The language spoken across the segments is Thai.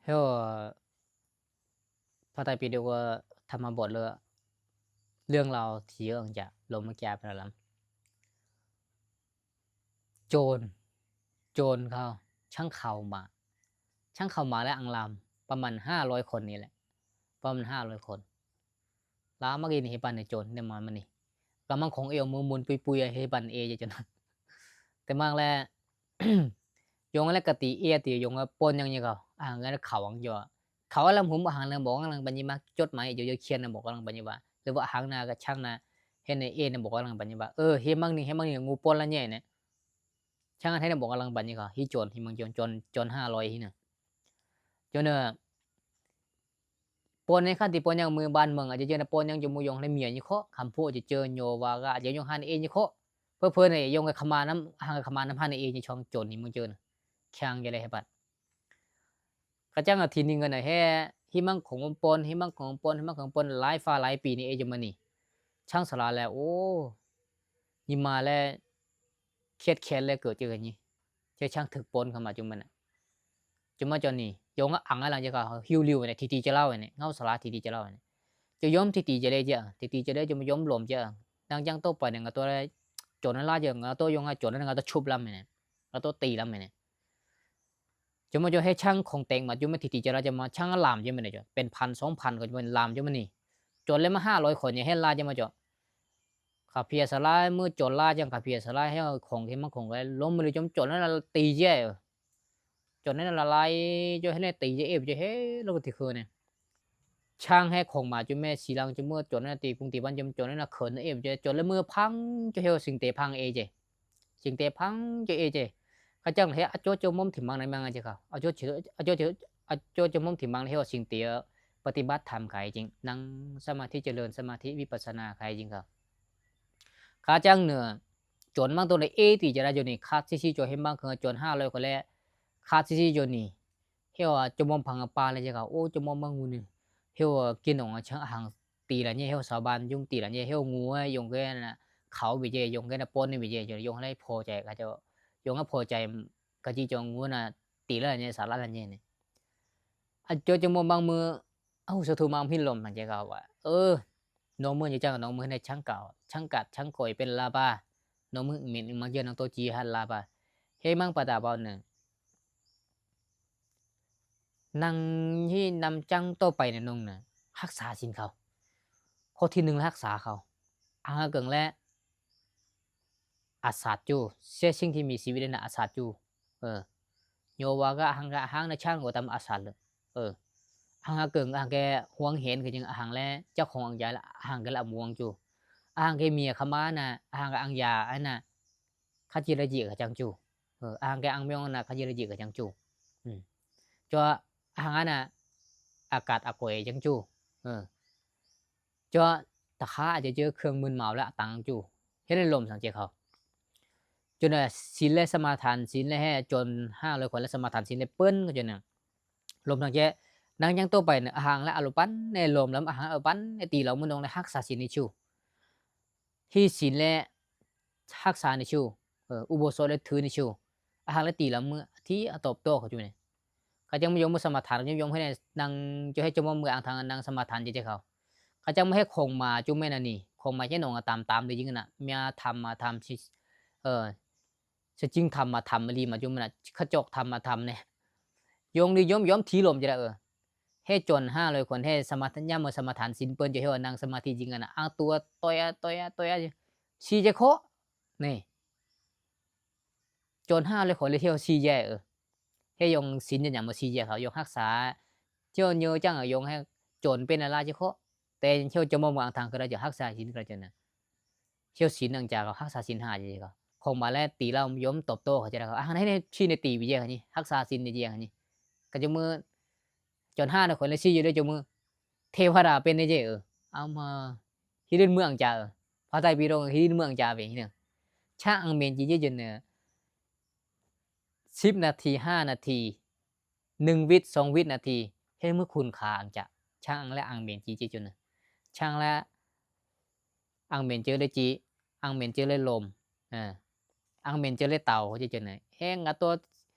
เฮาพระไตรปิฎกธรรมบทเลยเรื่องราวที่เยอะจะลงมาแก้พระลัโจรโจรเขาช่างเข้ามาช่างเข้ามาและอังลามประมาณ500คนนี่แหละประมาณ500คนลามากินเฮปันในโจรเนี่ยมันนี่กำลังของเอวมือมุนปุยๆเฮปันเอจะจนแต่มังแลยงและกติเอติยงปนยังเขางั้นเขาอังย่อเขากำลังผมหางลังบอกกำลังบัญญัติมาจดหมายอยู่เขียนนะบอกกำลังบัญญัติว่าหรือว่าหางนากับช่างนาเห็นในเอเนี่ยบอกกำลังบัญญัติว่าเฮมังนี่งูปนละเนี่ย ช่างให้นะบอกกำลังบันนี่ก็ฮิโจนฮิมังจน500ฮินะจนปนในขั้นที่ปนยังมือบ้านเมืองอาจจะเจอนะปนยังจมูกยงในเมียนี่เคาะคำพูดจะเจอโยวากอาจจะยงหันเองนี่เคาะเพื่อเพื่อนเนี่ยยงกับขมาน้ำหางกับขมาน้ำพันเองนี่ช่องโจนนี่มึงเจอนะช่างจะได้ให้บัดก็จ้างอาทิตย์นึงกันนะแฮ่ฮิมังของปนฮิมังของปนฮิมังของปนหลายฟ้าหลายปีนี่เอจะมานี่ช่างสลาแล้วโอ้ยิมาแล้วเครียดแค้นแล้วเกิดเจออย่างนี้เจ้าช่างถึกปนเข้ามาจุมัน cuma Johnny yung ang lang jaka hiu liu này thì chỉ lao này ngau sala thì chỉ lao này cho yom thì chỉ lấy chứ thì chỉ lấy cho mà yom lồm chứ đang giang tô phải này ngà tôi chỗ nó la chứ ngà tôi yung chỗ nó ngà tôi chụp lắm này ngà tôi tì lắm này cho mà choให้ช่างของเต็งมาจุ่มทีจะเราจะมาช่างลามใช่ไหมเนี่ยจ้ะเป็นพัน2,000ก็จะเป็นลามใช่ไหมนี่จนเลยมา500คนเนี่ยให้ลาจะมาจ้ะขับเพียสลายเมื่อจนลาจังขับเพียสลายให้ของที่มันของไว้ล้มมือจมจนนั้นตีเจ้จนนั้นละลายchoให้ตีเจ้เอฟจะเฮ้เราก็ที่คือเนี่ย Trang hay khổng mà chú mẹ xì lăng chú mưa chốn là tỷ phung tỷ ban chấm chốn là khẩn em chứ chốn là mưa phăng cho heo sinh tế phăng e chứ sinh tế phăng cho e chứ cái chẳng là chỗ chỗ mông thì mang này mang chứ không chỗ chỗ mông thì mang heo sinh tế ปฏิบัติธรรมขายจริงนั่งสมาธิเจริญสมาธิวิปัสสนาขายจริงครับข้าจ้างเนื้อจนบางตัวในเอตีจะได้จนนี่คาซิซิจนเห็นบางคือจน500คนแล้วคาซิซิจนนี่เฮาจมมพังปลาเลยจ้ะครับโอ้จมมบางงูนี่ heo kia nong chẳng hàng tỷ là như heo sáu ban dùng tỷ là như heo ngu dùng cái là khẩu bị gì dùng cái là pon bị gì dùng lấy phô chạy cả cho dùng cái phô chạy cái chỉ cho ngu là tỷ là như sả là như này cho một băng mưa sao thu mang pin lồng thằng chạy gạo vậy nó mưa như chẳng nó mưa này chẳng cào chẳng cắt chẳng còiเป็น lava nó mưa mình mang giờ nó tôi chỉ hay lava hay mang bà ta bao nè นั่งที่นำจังโตไปในนงน่ะรักษาศีลเขาข้อที่หนึ่งรักษาเขาอังเกิงและอาสาจูเสียสิ่งที่มีชีวิตในอาสาจูโยวาก็หังในช่างก็ทำอาสาเลยอังเกิงอังแกห่วงเห็นคือจังอังและเจ้าของอังยาละอังก็ละม่วงจูอังแกเมียขมาน่ะอังก็อังยาอันน่ะขจิระจิกับจังจูอังแกอังเมียงน่ะขจิระจิกับจังจูจ้า hàng anh cát quậy chẳng chu cho ta kháจะเจอเครื่องมึนเมาและตังจูเฮ็ดให้ลมสังเกตเขาจนศีลและสมาทานศีลและให้จน500คนและสมาทานศีลและเปิ้นก็จนน่ะลมสังเกตนางยังโตไปน่ะหางและอรุปันในลมแล้วหางอปันในตีเรามึนดงในรักษาศีลนี่ชูที่ศีลและรักษานี่ชูอุโบสถและถือนี่ชูหางและตีเรามือที่ตบโตเขาจูนี่เขาจังไม่ยอมสมาทานยอมให้นางจะให้จมมืออ่างทางนางสมาทานจะเขาเขาจังไม่ให้คงมาจุ่มแม่นันนี่คงมาใช่หนองตามเลยจริงนะเมียทำมาทำชิจริงทำมาทำมาลีมาจุ่มนะขจกทำมาทำเนี่ยยงดีย้อมทีลมจะได้ให้จน500คนให้สมาทานย่ามาสมาทานสินเปิ้นจะให้นางสมาธิจริงนะอ้างตัวตัวชีจะโคนี่จน500คนเลยเที่ยวชีแย่ให้ยงศีลอย่างมาซีเจียเขายงรักษาเจ้าเนื้อจังยงให้โจรเป็นอะไรเจ้าเขาแต่เที่ยวจะมองวางทางก็ได้จะรักษาศีลก็จะนะเที่ยวศีลหลังจากเขารักษาศีล5จะเขาคงมาแล้วตีเราย้อมตบโต้เขาจะได้เขาให้ชี้ในตีวิเยอะนี่รักษาศีลในเจียนี่ก็จะมือจน5คนเลยชี้อยู่ด้วยจมือเทวดาเป็นในเจเอามาที่ดินเมืองจ่าพระไตรปิฎกที่ดินเมืองจ่าเป็นที่หนึ่งช่างเมนจีเยอะจนเนี่ย10 นาที5 นาที1 วิ2 วินาทีให้เมื่อคุณขาอังจะช่างและอังเมนจีเจจุนช่างและอังเมนเจอเลยจีอังเมนเจอเลยลมอังเมนเจอเลยเต่าเขาจะจุนไหนแห้งตัว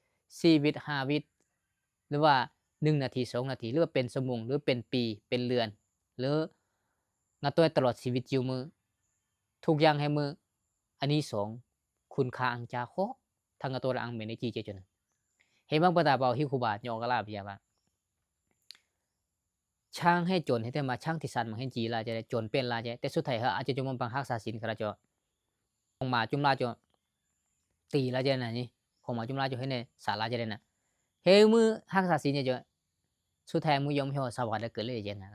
4 วิ5 วิหรือว่า 1นาที2นาทีหรือว่าเป็นชั่วโมงหรือเป็นปีเป็นเดือนหรืองาตัวตลอดชีวิตอยู่มือทุกอย่างให้มืออันนี้สองคุณค่าอังจาโคทางตัวอังเมนจีเจจนเฮบังปะตาเบาฮิคุบาญอกะลาบิยาบาช่างให้จนให้แต่มาช่างที่สันมาให้จีลาจะได้จนเป็นลาจะแต่สุดท้ายเฮาอาจจะจมบังรักษาศีลกระจอคงมาจุมลาจอตีลาจะน่ะนี่คงมาจุมลาจอให้ในศาลาจะได้น่ะเฮมือรักษาศีลเนี่ยจอสุดท้ายมือยอมเฮาสวัสดิ์เกิดเลยเจนะ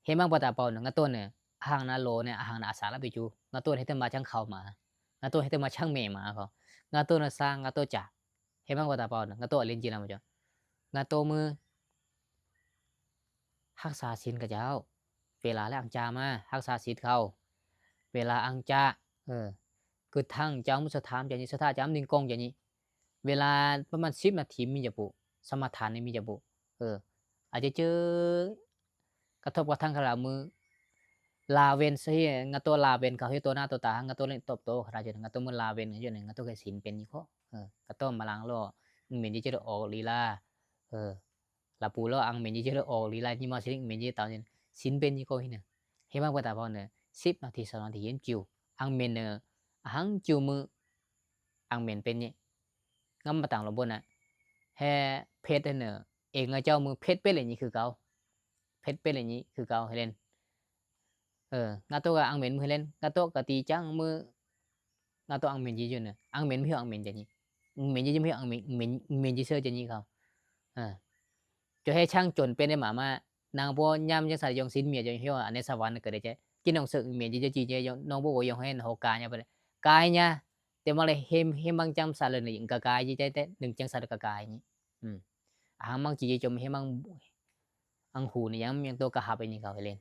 เฮมังปะตาเปาเนาะงาต้นเนี่ยหางนาโลเนี่ยหางนาอาสาลาบิจูงาต้นให้แต่มาช่างเข้ามา nga to hete ma chang me ma ko nga to na sa nga to cha he bang wata pa nga to alin ji na mo jo nga to mu รักษาศีลกับเจ้าเวลาแล้วอังจามารักษาศีลเขาเวลาอังจาคือทั้งเจ้ามุสถามอย่างนี้สถาจามนิงกงอย่างนี้เวลาประมาณ10นาทีมีจะปุสมาทานนี่มีจะปุอาจจะเจอกระทบกระทั่งขลามือลาเวนซะngatoลาเวนเขาให้ตัวหน้าตัวตาngatoเล่นตบโตขนาดจะngato munลาเวนอยู่เนี่ยngato ก็ศีลเป็นอยู่ngato มาลังโลเหม็นจะออกลีลาลาปูโลอังเหม็นจะออกลีลานี่มาสิเหม็นจะตอนนี้ศีลเป็นอยู่ก็หินะเห็นบ้างว่าตาบอลเนี่ย10นาที2นาทีเห็นจิวอังเหม็นหังจิวมืออังเหม็นเป็นเนี่ยงั้นมาต่างลงบนน่ะแฮ่เพชรเนี่ยเองเจ้ามือเพชรเป็นอะไรนี่คือเก่าเพชรเป็นอะไรนี่คือเก่าให้เล่นngato ga ang men mhilen ngato ka ti chang mơ ngato ang men ji jun ang men phi ang men ja ni men ji phi ang men ji sơ ja ni không cho hay chang chon pen ma ma nang bo nyam ja sa yong sin mie ja hiyo ane sa wan ke de che kin nong sự men ji ji je yong nong bo yong hen ho ka nya ba kai nha te ma le hem mang cham sa le ni ka kai ji te đừng chang sa ka kai ni ang mang ji chom hem mang ang hu ni yang to ka ha pe ni ka len